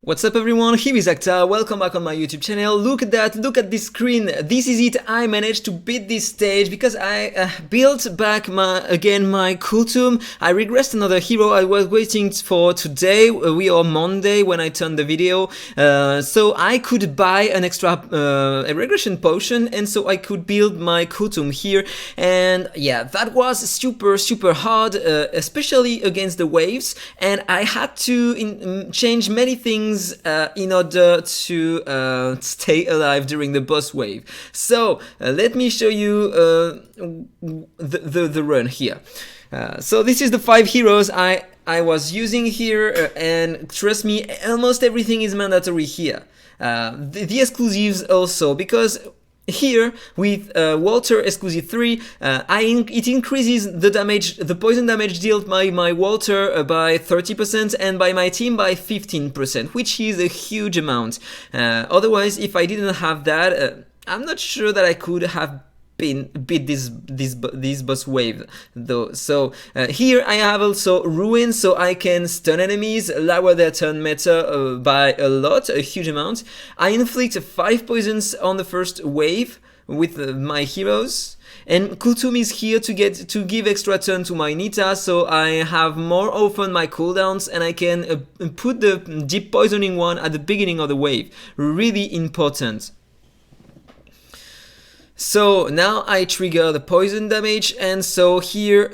What's up everyone, here is AhkTaar, welcome back on my YouTube channel. Look at that, look at this screen, this is it. I managed to beat this stage because I built back my Kultum. I regressed another hero. I was waiting for today, we are Monday when I turned the video, so I could buy an extra a regression potion, and so I could build my Kultum here. And yeah, that was super hard, especially against the waves, and I had to change many things in order to stay alive during the boss wave. So let me show you the run here. So this is the 5 heroes I was using here, and trust me, almost everything is mandatory here. The exclusives also, because here with Walter exclusive 3, it increases the damage, the poison damage dealt by my Walter by 30% and by my team by 15%, which is a huge amount. Otherwise, if I didn't have that, I'm not sure that I could have beat this boss wave though. So here I have also Ruin, so I can stun enemies, lower their turn meta by a lot, a huge amount. I inflict 5 poisons on the first wave with my heroes, and Kultum is here to give extra turn to my Nita, so I have more often my cooldowns, and I can put the deep poisoning one at the beginning of the wave. Really important. So now I trigger the poison damage, and so here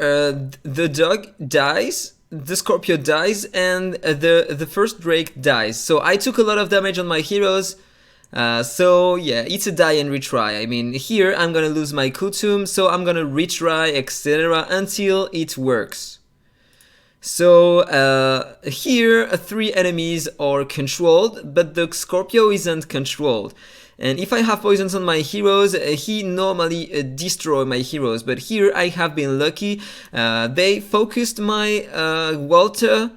the dog dies, the Scorpio dies, and the first Drake dies. So I took a lot of damage on my heroes, so yeah, it's a die and retry. I mean, here I'm gonna lose my Kultum, so I'm gonna retry, etc. until it works. So here 3 enemies are controlled, but the Scorpio isn't controlled. And if I have poisons on my heroes, he normally destroy my heroes. But here I have been lucky. They focused my Walter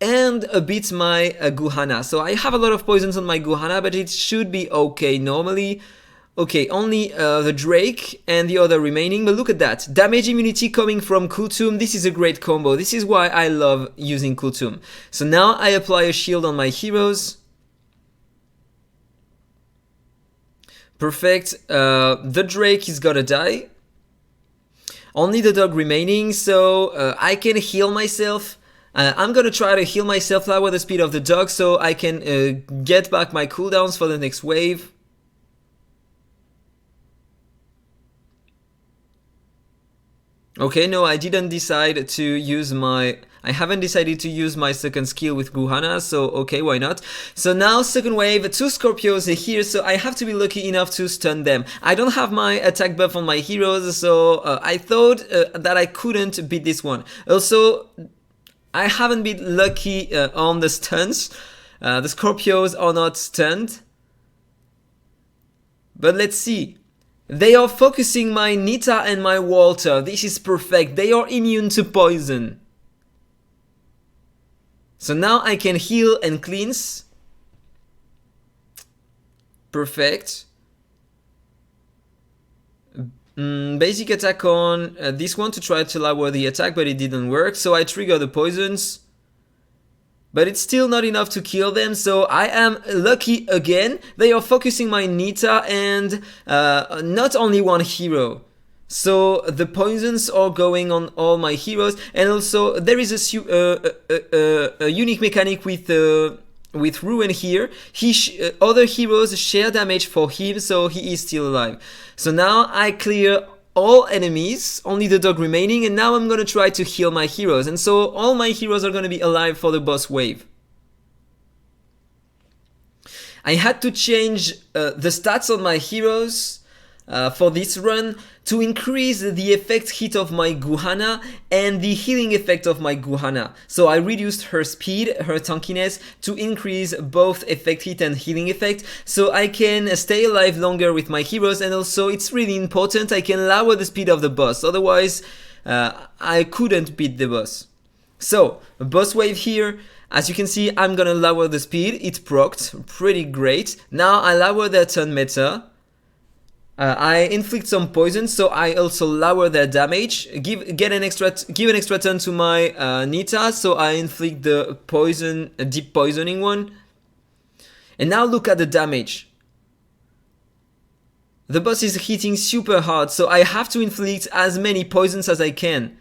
and a bit my Guhana. So I have a lot of poisons on my Guhana, but it should be okay normally. Okay, only the Drake and the other remaining, but look at that. Damage immunity coming from Kultum, this is a great combo. This is why I love using Kultum. So now I apply a shield on my heroes. Perfect. The Drake is gonna die. Only the dog remaining, so I can heal myself. I'm gonna try to heal myself, lower the speed of the dog, so I can get back my cooldowns for the next wave. Okay, no, I didn't decide to use I haven't decided to use my second skill with Guhana, so okay, why not? So now second wave, 2 Scorpios are here, so I have to be lucky enough to stun them. I don't have my attack buff on my heroes, so I thought that I couldn't beat this one. Also, I haven't been lucky on the stuns. The Scorpios are not stunned. But let's see. They are focusing my Nita and my Walter. This is perfect. They are immune to poison. So now I can heal and cleanse. Perfect. Basic attack on this one to try to lower the attack, but it didn't work. So I trigger the poisons. But it's still not enough to kill them, so I am lucky again. They are focusing my Nita and not only one hero. So the poisons are going on all my heroes, and also there is a unique mechanic with Ruin here. Other heroes share damage for him, so he is still alive. So now I clear all enemies, only the dog remaining, and now I'm gonna try to heal my heroes, and so all my heroes are gonna be alive for the boss wave. I had to change the stats on my heroes for this run to increase the effect hit of my Guhana and the healing effect of my Guhana. So I reduced her speed, her tankiness, to increase both effect hit and healing effect, so I can stay alive longer with my heroes, and also it's really important, I can lower the speed of the boss, otherwise I couldn't beat the boss. So, boss wave here. As you can see, I'm gonna lower the speed, it procced, pretty great. Now I lower their turn meta. I inflict some poison, so I also lower their damage. Give an extra turn to my Nita, so I inflict the poison, deep poisoning one. And now look at the damage. The boss is hitting super hard, so I have to inflict as many poisons as I can.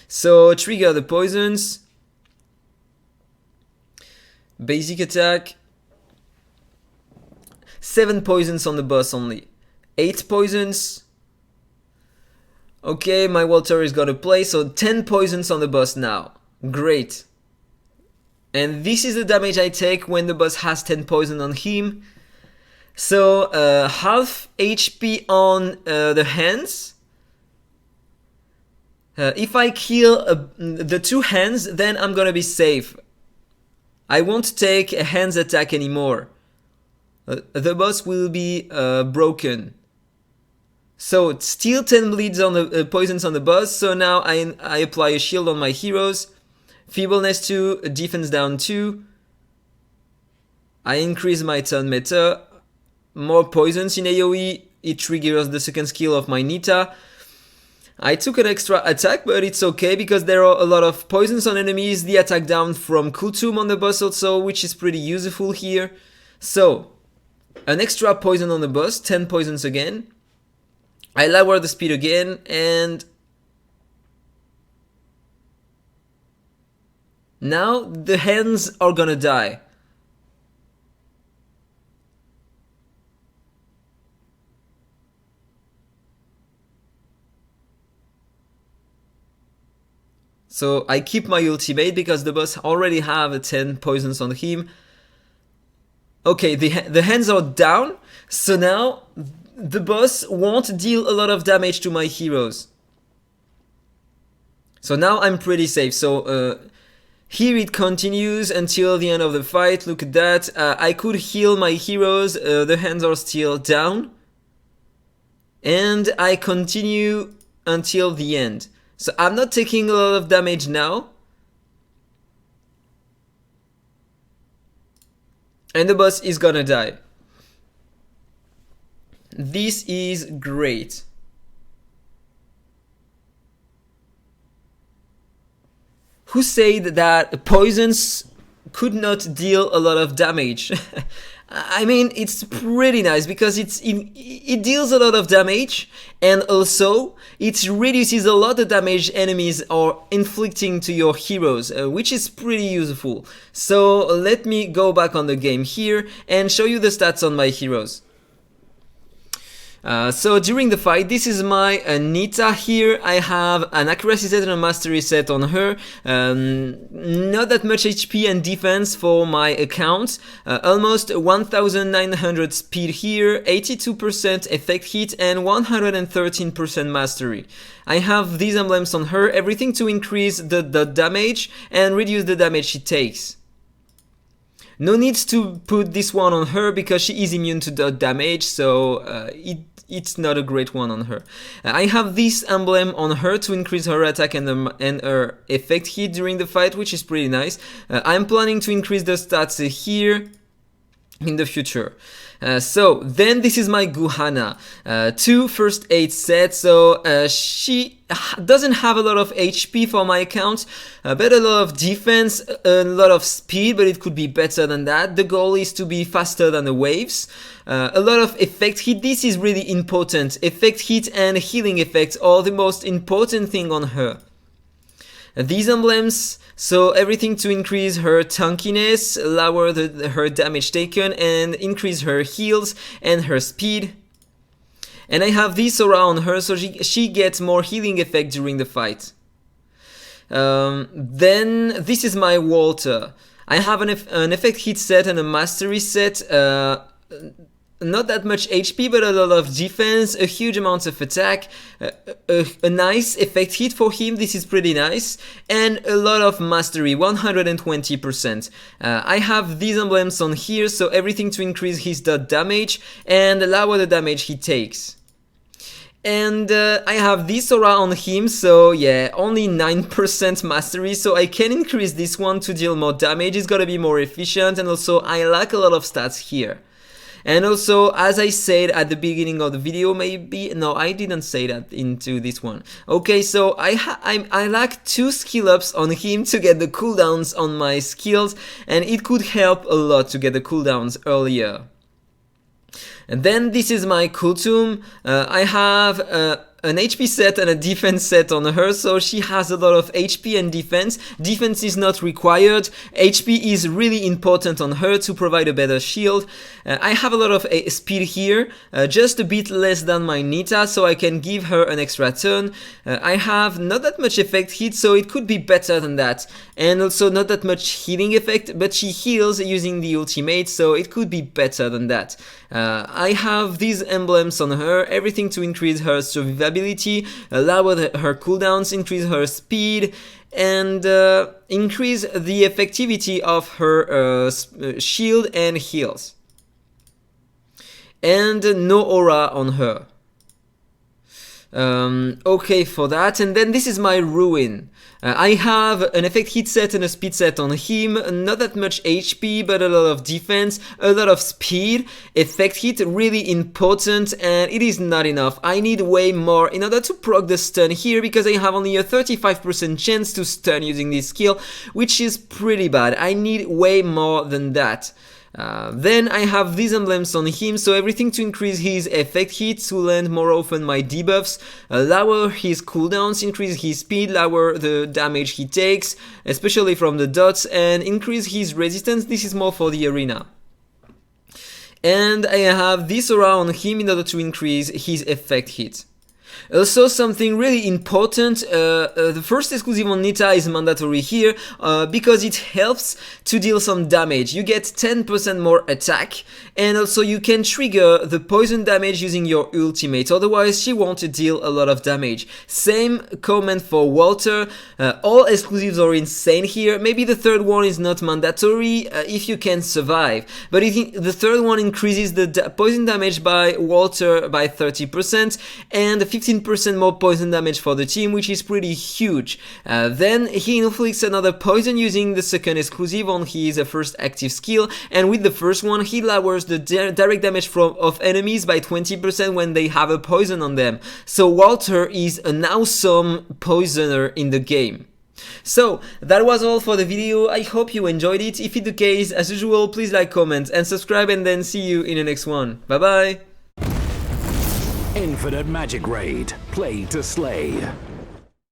So trigger the poisons. Basic attack. 7 poisons on the boss only. 8 poisons. Okay, my Walter is gonna play, so 10 poisons on the boss now. Great. And this is the damage I take when the boss has 10 poison on him. So half HP on the hands. If I kill the 2 hands, then I'm gonna be safe. I won't take a hands attack anymore. The boss will be broken. So still 10 bleeds on the poisons on the boss. So now I apply a shield on my heroes. Feebleness 2, defense down 2. I increase my turn meta. More poisons in AoE. It triggers the second skill of my Nita. I took an extra attack, but it's okay because there are a lot of poisons on enemies. The attack down from Kutum on the boss also, which is pretty useful here. So, an extra poison on the boss, 10 poisons again. I lower the speed again, and now the hands are gonna die. So I keep my ultimate because the boss already have 10 poisons on him. Okay, the hands are down, so now the boss won't deal a lot of damage to my heroes. So now I'm pretty safe. So here it continues until the end of the fight. Look at that. I could heal my heroes. The hands are still down. And I continue until the end. So I'm not taking a lot of damage now. And the boss is gonna die. This is great. Who said that poisons could not deal a lot of damage? I mean, it's pretty nice because it deals a lot of damage, and also it reduces a lot of damage enemies are inflicting to your heroes, which is pretty useful. So let me go back on the game here and show you the stats on my heroes. So during the fight, this is my Nita here. I have an accuracy set and a mastery set on her. Not that much HP and defense for my account. Almost 1900 speed here, 82% effect hit and 113% mastery. I have these emblems on her, everything to increase the damage and reduce the damage she takes. No need to put this one on her because she is immune to dot damage, so it's not a great one on her. I have this emblem on her to increase her attack and her effect hit during the fight, which is pretty nice. I'm planning to increase the stats here in the future. So then this is my Guhana, 2 first aid sets. So she doesn't have a lot of HP for my account, but a lot of defense, a lot of speed, but it could be better than that. The goal is to be faster than the waves. A lot of effect hit. This is really important. Effect hit and healing effects are the most important thing on her. These emblems, so everything to increase her tankiness, lower her damage taken, and increase her heals and her speed. And I have this around her, so she gets more healing effect during the fight. Then this is my Walter. I have an effect hit set and a mastery set. Not that much HP, but a lot of defense, a huge amount of attack, a nice effect hit for him, this is pretty nice, and a lot of mastery, 120%. I have these emblems on here, so everything to increase his dot damage and lower the damage he takes. And I have this around him, so yeah, only 9% mastery, so I can increase this one to deal more damage. It's gonna be more efficient, and also I lack a lot of stats here. And also, as I said at the beginning of the video, maybe, no, I didn't say that into this one. Okay, so I lack 2 skill ups on him to get the cooldowns on my skills, and it could help a lot to get the cooldowns earlier. And then this is my Kultum. I have an HP set and a defense set on her, so she has a lot of HP and defense. Defense is not required. HP is really important on her to provide a better shield. I have a lot of speed here, just a bit less than my Nita, so I can give her an extra turn. I have not that much effect hit, so it could be better than that. And also not that much healing effect, but she heals using the ultimate, so it could be better than that. I have these emblems on her, everything to increase her survivability, lower her cooldowns, increase her speed, and increase the effectivity of her shield and heals. And no aura on her. Okay for that, and then this is my Ruin. I have an effect hit set and a speed set on him, not that much HP but a lot of defense, a lot of speed, effect hit really important, and it is not enough. I need way more in order to proc the stun here because I have only a 35% chance to stun using this skill, which is pretty bad. I need way more than that. Then I have these emblems on him, so everything to increase his effect hit, to land more often my debuffs, lower his cooldowns, increase his speed, lower the damage he takes, especially from the dots, and increase his resistance. This is more for the arena. And I have this aura on him in order to increase his effect hit. Also, something really important, the first exclusive on Nita is mandatory here because it helps to deal some damage. You get 10% more attack, and also you can trigger the poison damage using your ultimate, otherwise she won't deal a lot of damage. Same comment for Walter. All exclusives are insane here. Maybe the third one is not mandatory if you can survive, but if the third one increases the poison damage by Walter by 30% and 15% more poison damage for the team, which is pretty huge. Then he inflicts another poison using the second exclusive on his first active skill, and with the first one he lowers the direct damage of enemies by 20% when they have a poison on them. So Walter is an awesome poisoner in the game. So that was all for the video. I hope you enjoyed it. If it's the case, as usual, please like, comment and subscribe, and then see you in the next one. Bye bye. Infinite Magicraid. Play to slay.